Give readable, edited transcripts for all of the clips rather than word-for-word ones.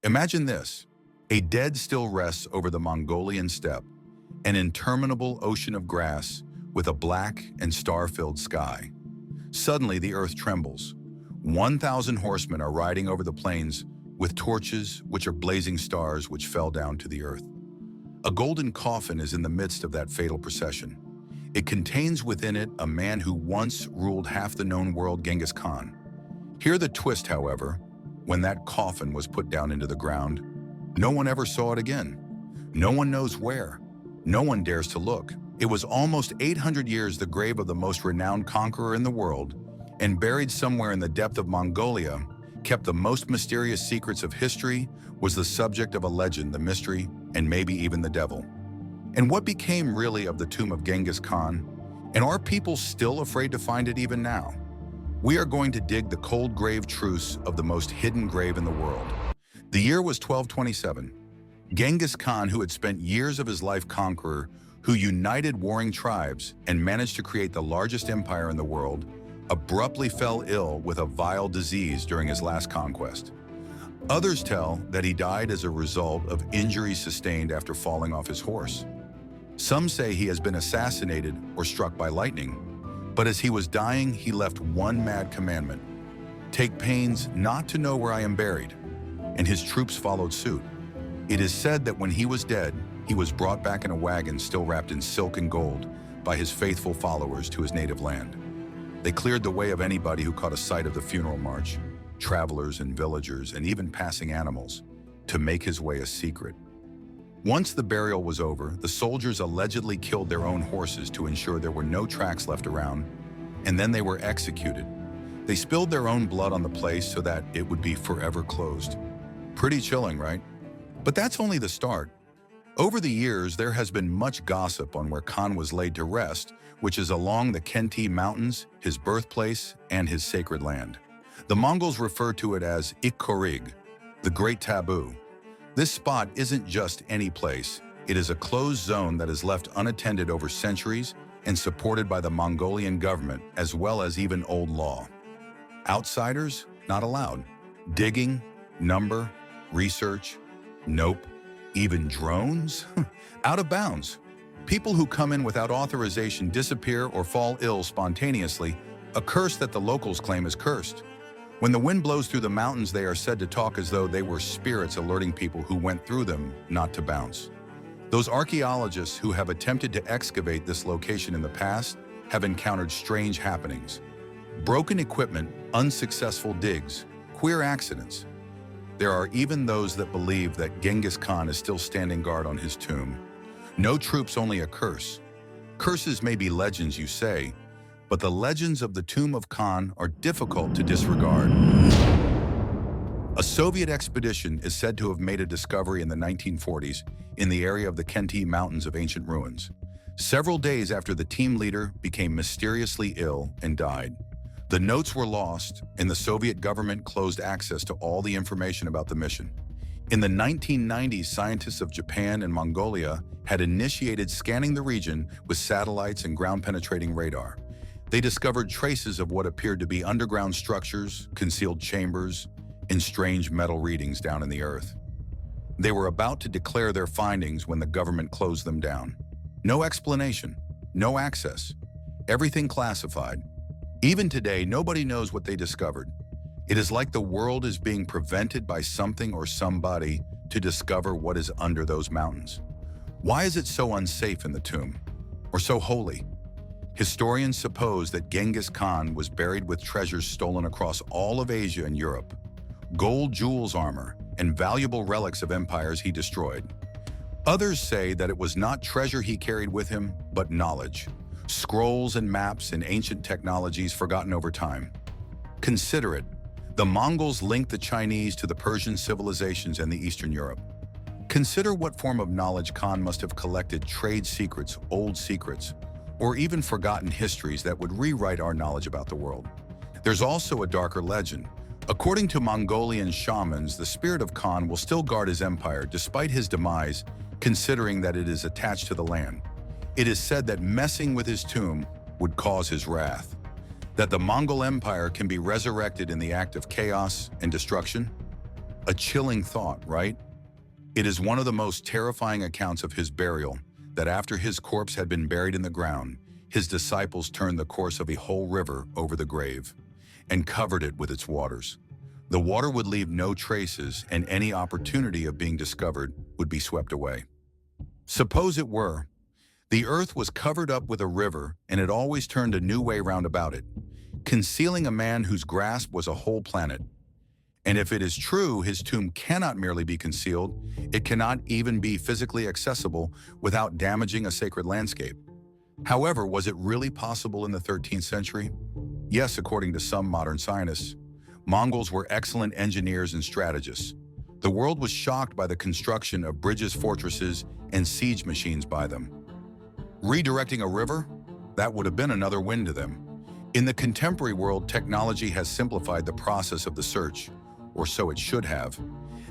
Imagine this. A dead still rests over the Mongolian steppe, an interminable ocean of grass with a black and star-filled sky. Suddenly, the earth trembles. 1,000 horsemen are riding over the plains with torches, which are blazing stars which fell down to the earth. A golden coffin is in the midst of that fatal procession. It contains within it a man who once ruled half the known world, Genghis Khan. Hear the twist, however. When that coffin was put down into the ground, no one ever saw it again. No one knows where. No one dares to look. It was almost 800 years the grave of the most renowned conqueror in the world, and buried somewhere in the depth of Mongolia, kept the most mysterious secrets of history, was the subject of a legend, the mystery, and maybe even the devil. And what became really of the tomb of Genghis Khan? And are people still afraid to find it even now? We are going to dig the cold grave truths of the most hidden grave in the world. The year was 1227. Genghis Khan, who had spent years of his life conqueror, who united warring tribes and managed to create the largest empire in the world, abruptly fell ill with a vile disease during his last conquest. Others tell that he died as a result of injuries sustained after falling off his horse. Some say he has been assassinated or struck by lightning. But as he was dying, he left one mad commandment: take pains not to know where I am buried. And his troops followed suit. It is said that when he was dead, he was brought back in a wagon still wrapped in silk and gold by his faithful followers to his native land. They cleared the way of anybody who caught a sight of the funeral march, travelers and villagers, and even passing animals, to make his way a secret. Once the burial was over, the soldiers allegedly killed their own horses to ensure there were no tracks left around, and then they were executed. They spilled their own blood on the place so that it would be forever closed. Pretty chilling, right? But that's only the start. Over the years, there has been much gossip on where Khan was laid to rest, which is along the Khenti Mountains, his birthplace, and his sacred land. The Mongols refer to it as Ik-Korig, the Great Taboo. This spot isn't just any place. It is a closed zone that is left unattended over centuries and supported by the Mongolian government, as well as even old law. Outsiders, not allowed. Digging, number, research, nope. Even drones? Out of bounds. People who come in without authorization disappear or fall ill spontaneously, a curse that the locals claim is cursed. When the wind blows through the mountains, they are said to talk as though they were spirits alerting people who went through them not to bounce. Those archaeologists who have attempted to excavate this location in the past have encountered strange happenings. Broken equipment, unsuccessful digs, queer accidents. There are even those that believe that Genghis Khan is still standing guard on his tomb. No troops, only a curse. Curses may be legends, you say, but the legends of the tomb of Khan are difficult to disregard. A Soviet expedition is said to have made a discovery in the 1940s in the area of the Khenti Mountains of ancient ruins, several days after the team leader became mysteriously ill and died. The notes were lost, and the Soviet government closed access to all the information about the mission. In the 1990s, scientists of Japan and Mongolia had initiated scanning the region with satellites and ground-penetrating radar. They discovered traces of what appeared to be underground structures, concealed chambers, and strange metal readings down in the earth. They were about to declare their findings when the government closed them down. No explanation, no access, everything classified. Even today, nobody knows what they discovered. It is like the world is being prevented by something or somebody to discover what is under those mountains. Why is it so unsafe in the tomb, or so holy? Historians suppose that Genghis Khan was buried with treasures stolen across all of Asia and Europe, gold jewels, armor, and valuable relics of empires he destroyed. Others say that it was not treasure he carried with him, but knowledge, scrolls and maps and ancient technologies forgotten over time. Consider it. The Mongols linked the Chinese to the Persian civilizations and the Eastern Europe. Consider what form of knowledge Khan must have collected: trade secrets, old secrets, or even forgotten histories that would rewrite our knowledge about the world. There's also a darker legend. According to Mongolian shamans, the spirit of Khan will still guard his empire despite his demise, considering that it is attached to the land. It is said that messing with his tomb would cause his wrath, that the Mongol Empire can be resurrected in the act of chaos and destruction. A chilling thought, right? It is one of the most terrifying accounts of his burial that after his corpse had been buried in the ground, his disciples turned the course of a whole river over the grave and covered it with its waters. The water would leave no traces, and any opportunity of being discovered would be swept away. Suppose it were. The earth was covered up with a river, and it always turned a new way round about it, concealing a man whose grasp was a whole planet. And if it is true, his tomb cannot merely be concealed, it cannot even be physically accessible without damaging a sacred landscape. However, was it really possible in the 13th century? Yes, according to some modern scientists. Mongols were excellent engineers and strategists. The world was shocked by the construction of bridges, fortresses, and siege machines by them. Redirecting a river? That would have been another win to them. In the contemporary world, technology has simplified the process of the search, or so it should have.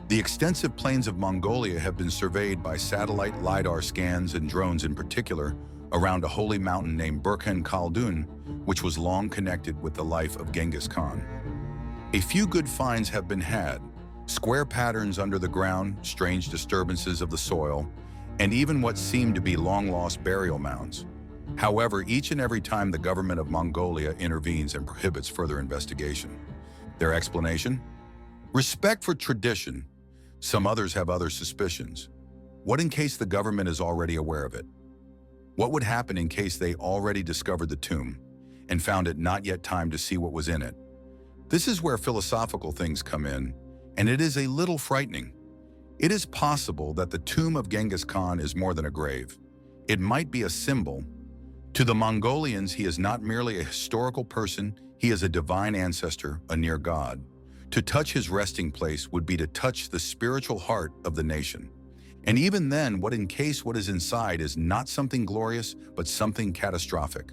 The extensive plains of Mongolia have been surveyed by satellite LiDAR scans and drones in particular around a holy mountain named Burkhan Khaldun, which was long connected with the life of Genghis Khan. A few good finds have been had: square patterns under the ground, strange disturbances of the soil, and even what seemed to be long-lost burial mounds. However, each and every time the government of Mongolia intervenes and prohibits further investigation. Their explanation? Respect for tradition. Some others have other suspicions. What in case the government is already aware of it? What would happen in case they already discovered the tomb and found it not yet time to see what was in it? This is where philosophical things come in, and it is a little frightening. It is possible that the tomb of Genghis Khan is more than a grave. It might be a symbol. To the Mongolians, he is not merely a historical person, he is a divine ancestor, a near god. To touch his resting place would be to touch the spiritual heart of the nation. And even then, what in case what is inside is not something glorious, but something catastrophic?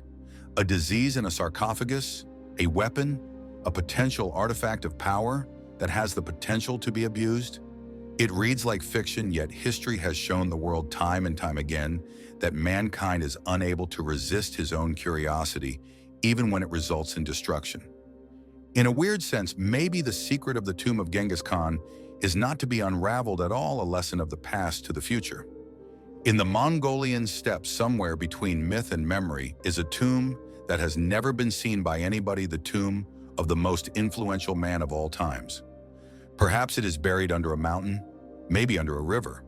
A disease in a sarcophagus? A weapon? A potential artifact of power that has the potential to be abused? It reads like fiction, yet history has shown the world time and time again that mankind is unable to resist his own curiosity, even when it results in destruction. In a weird sense, maybe the secret of the tomb of Genghis Khan is not to be unraveled at all, a lesson of the past to the future. In the Mongolian steppe, somewhere between myth and memory, is a tomb that has never been seen by anybody, the tomb of the most influential man of all times. Perhaps it is buried under a mountain, maybe under a river.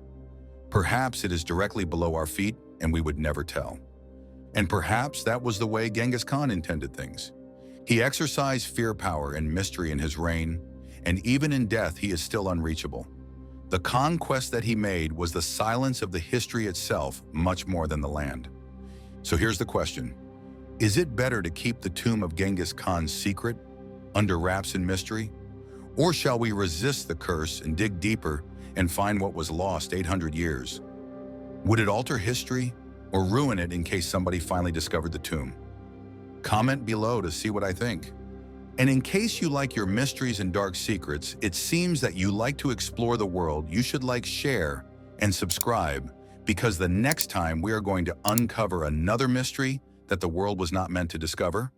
Perhaps it is directly below our feet and we would never tell. And perhaps that was the way Genghis Khan intended things. He exercised fear, power, and mystery in his reign, and even in death he is still unreachable. The conquest that he made was the silence of the history itself, much more than the land. So here's the question. Is it better to keep the tomb of Genghis Khan secret, under wraps and mystery? Or shall we resist the curse and dig deeper and find what was lost 800 years? Would it alter history or ruin it in case somebody finally discovered the tomb? Comment below to see what I think. And in case you like your mysteries and dark secrets, it seems that you like to explore the world, you should like, share, and subscribe, because the next time we are going to uncover another mystery that the world was not meant to discover.